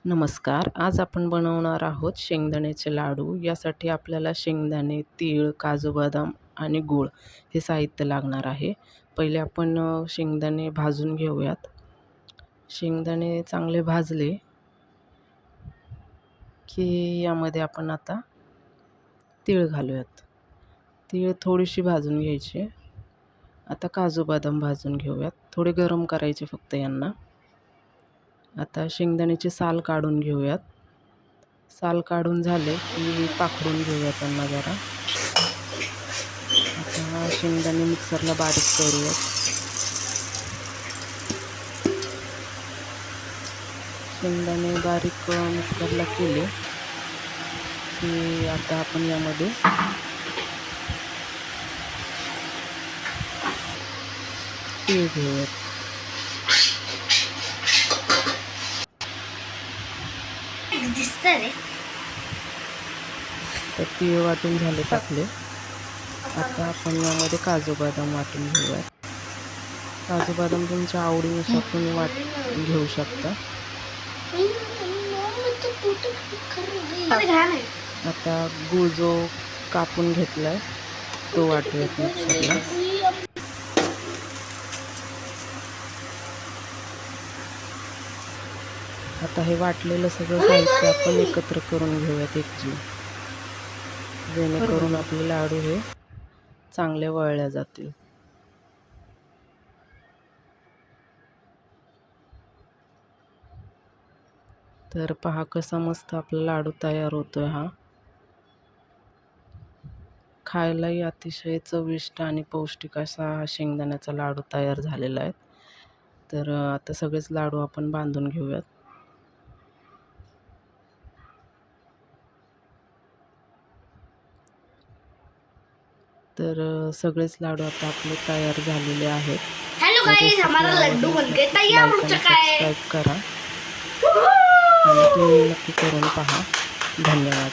नमस्कार. आज आपण बनवणार आहोत शेंगदाण्याचे लाडू. यासाठी आपल्याला शेंगदाणे, तीळ, काजू, बदाम आणि गूळ हे साहित्य लागणार आहे. पहिले आपण शेंगदाणे भाजून घेऊयात. शेंगदाणे चांगले भाजले की यामध्ये आपण आता तीळ घालूयात. तीळ थोडीशी भाजून घ्यायची. आता काजू, बदाम भाजून घेऊयात. थोडे गरम करायचे फक्त यांना. आता शेंगदाण्याची साल काढून घेऊयात. साल काढून झाले की पाखडून घेऊया त्यांना जरा. आता शेंगदाणे मिक्सरला बारीक करूयात. शेंगदाणे बारीक मिक्सरला केले की आता आपण यामध्ये तीळ घेऊयात. तर तीळ वाटून झाले टाकले. आता आपण यामध्ये काजू बदाम वाटून घेऊयात. काजू बदाम तुमच्या आवडीनुसार तुम्ही घेऊ शकता. आता गूळ जो कापून घेतलाय तो वाटूयात मिक्सरला. आता हे वाटलेलं सगळं साहित्य आपण एकत्र करून घेऊयात एकजीव, जेणेकरून आपले लाडू हे चांगले वळले जातील. तर पहा कसा मस्त आपला लाडू तयार होतोय. हा खायलाही अतिशय चविष्ट आणि पौष्टिक असा हा शेंगदाण्याचा लाडू तयार झालेला आहे. तर आता सगळेच लाडू आपण बांधून घेऊयात. तर सगळेच लाडू आता आपले तयार झालेले आहेत. हेलो गाइस, हमारा लड्डू बन गए तैयार हो चुका है. सबस्क्राइब करा आणि तुम्ही नक्की करून पहा. धन्यवाद.